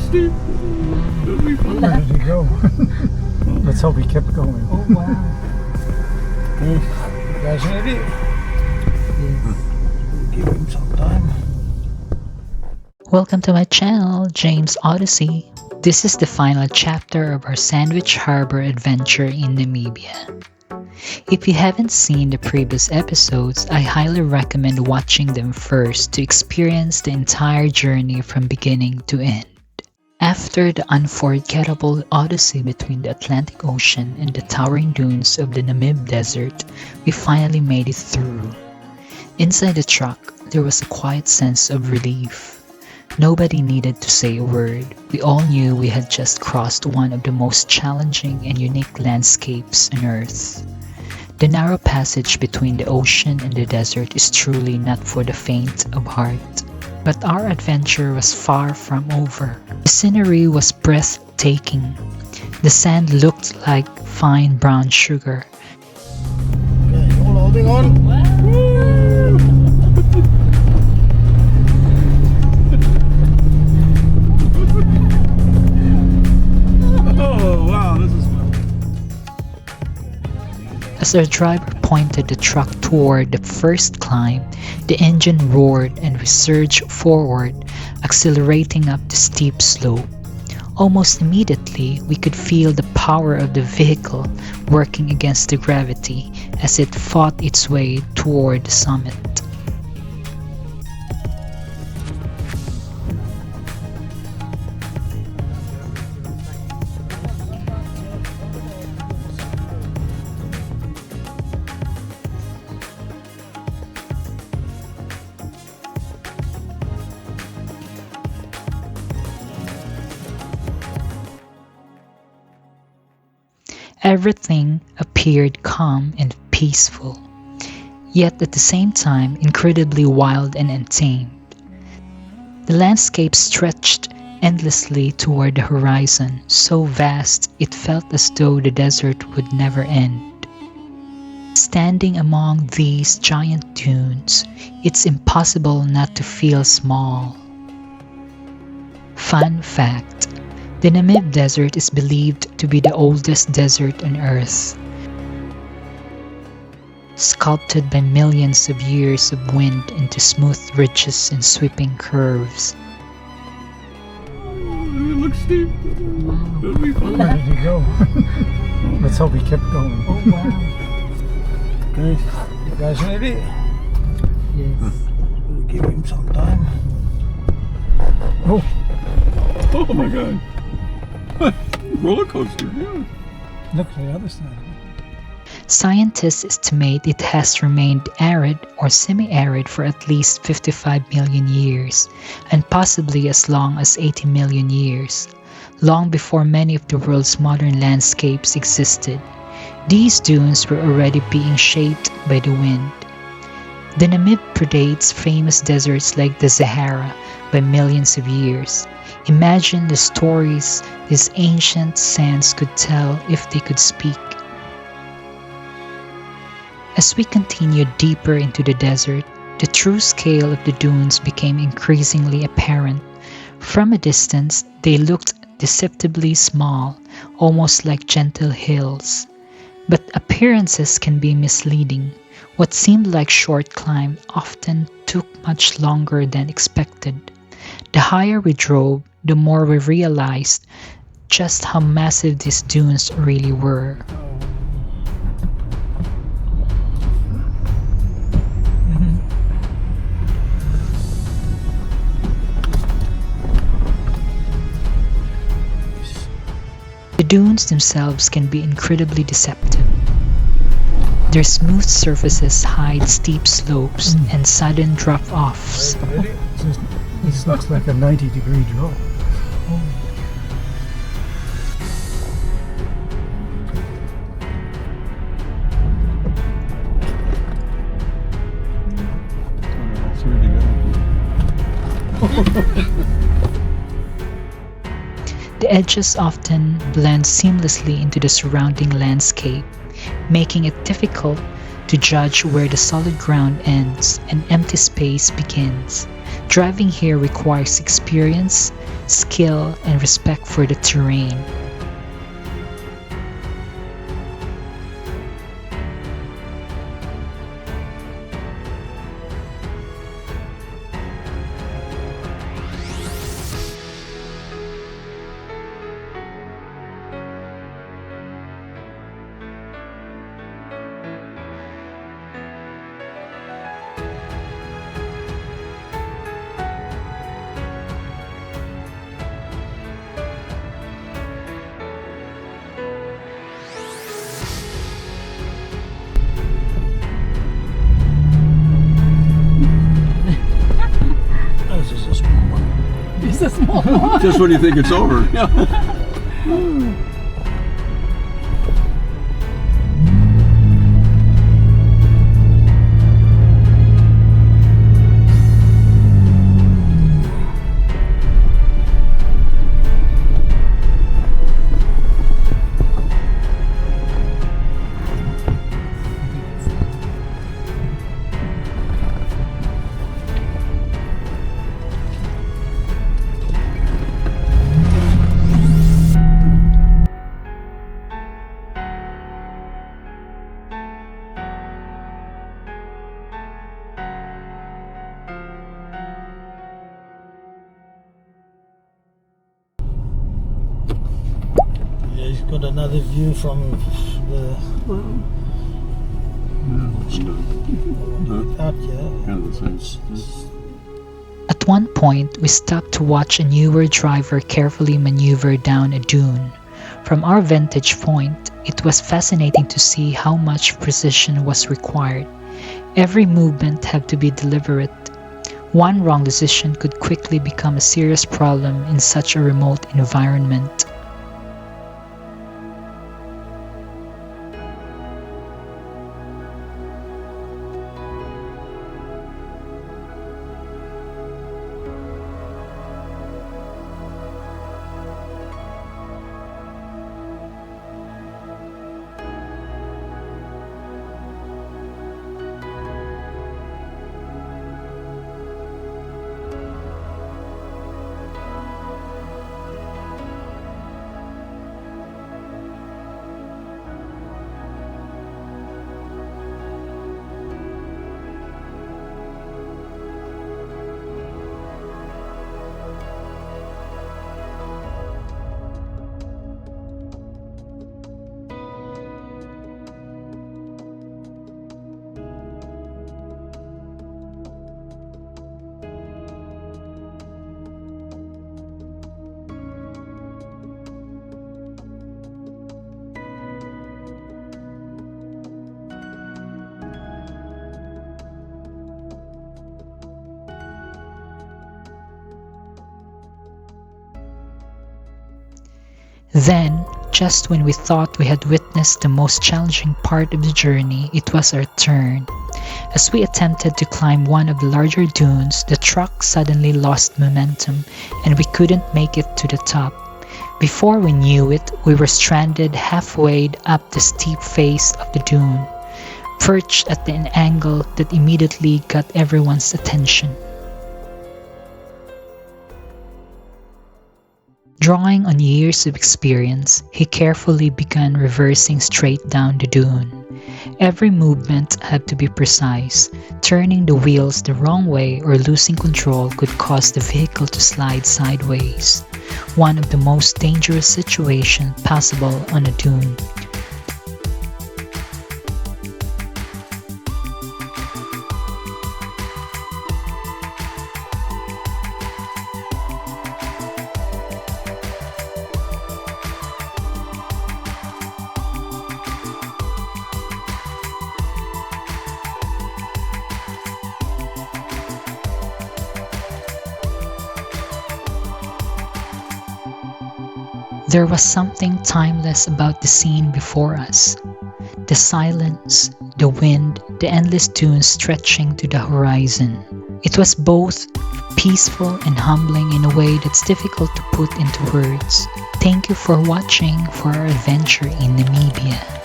steep. It'll be fun. Where did he go? Let's hope he kept going. Oh wow. You guys ready? Yes. Give him some time. Welcome to my channel, James Odyssey. This is the final chapter of our Sandwich Harbour adventure in Namibia. If you haven't seen the previous episodes, I highly recommend watching them first to experience the entire journey from beginning to end. After the unforgettable odyssey between the Atlantic Ocean and the towering dunes of the Namib Desert, we finally made it through. Inside the truck, there was a quiet sense of relief. Nobody needed to say a word. We all knew we had just crossed one of the most challenging and unique landscapes on Earth. The narrow passage between the ocean and the desert is truly not for the faint of heart. But our adventure was far from over. The scenery was breathtaking. The sand looked like fine brown sugar. Okay, all holding on. Oh wow, this is fun. As our driver pointed the truck toward the first climb, the engine roared and we surged forward, accelerating up the steep slope. Almost immediately, we could feel the power of the vehicle working against the gravity as it fought its way toward the summit. Everything appeared calm and peaceful, yet at the same time incredibly wild and untamed. The landscape stretched endlessly toward the horizon, so vast it felt as though the desert would never end. Standing among these giant dunes, it's impossible not to feel small. Fun fact: the Namib Desert is believed to be the oldest desert on Earth, sculpted by millions of years of wind into smooth ridges and sweeping curves. It looks steep. It'll be fun. Where did he go? Let's hope he kept going. Oh wow. Okay, you guys ready? Yes. Give him some time. Oh, Oh my god. Roller coaster, yeah. look to the other side. Scientists estimate it has remained arid or semi-arid for at least 55 million years, and possibly as long as 80 million years, long before many of the world's modern landscapes existed. These dunes were already being shaped by the wind. The Namib predates famous deserts like the Sahara by millions of years. Imagine the stories these ancient sands could tell if they could speak. As we continued deeper into the desert, the true scale of the dunes became increasingly apparent. From a distance, they looked deceptively small, almost like gentle hills. But appearances can be misleading. What seemed like short climb often took much longer than expected. The higher we drove, the more we realized just how massive these dunes really were. The dunes themselves can be incredibly deceptive. Their smooth surfaces hide steep slopes and sudden drop-offs. Ready? This looks like a 90-degree drop. That's really good. The edges often blend seamlessly into the surrounding landscape, making it difficult to judge where the solid ground ends and empty space begins. Driving here requires experience, skill, and respect for the terrain. This is a small one. It's a small one. Just when you think it's over. Yeah. Yeah, he's got another view from the out here. Kind of the same. At one point, we stopped to watch a newer driver carefully maneuver down a dune. From our vantage point, it was fascinating to see how much precision was required. Every movement had to be deliberate. One wrong decision could quickly become a serious problem in such a remote environment. Then, just when we thought we had witnessed the most challenging part of the journey, it was our turn. As we attempted to climb one of the larger dunes, the truck suddenly lost momentum and we couldn't make it to the top. Before we knew it, we were stranded halfway up the steep face of the dune, perched at an angle that immediately got everyone's attention. Drawing on years of experience, he carefully began reversing straight down the dune. Every movement had to be precise. Turning the wheels the wrong way or losing control could cause the vehicle to slide sideways. One of the most dangerous situations possible on a dune. There was something timeless about the scene before us. The silence, the wind, the endless dunes stretching to the horizon. It was both peaceful and humbling in a way that's difficult to put into words. Thank you for watching for our adventure in Namibia.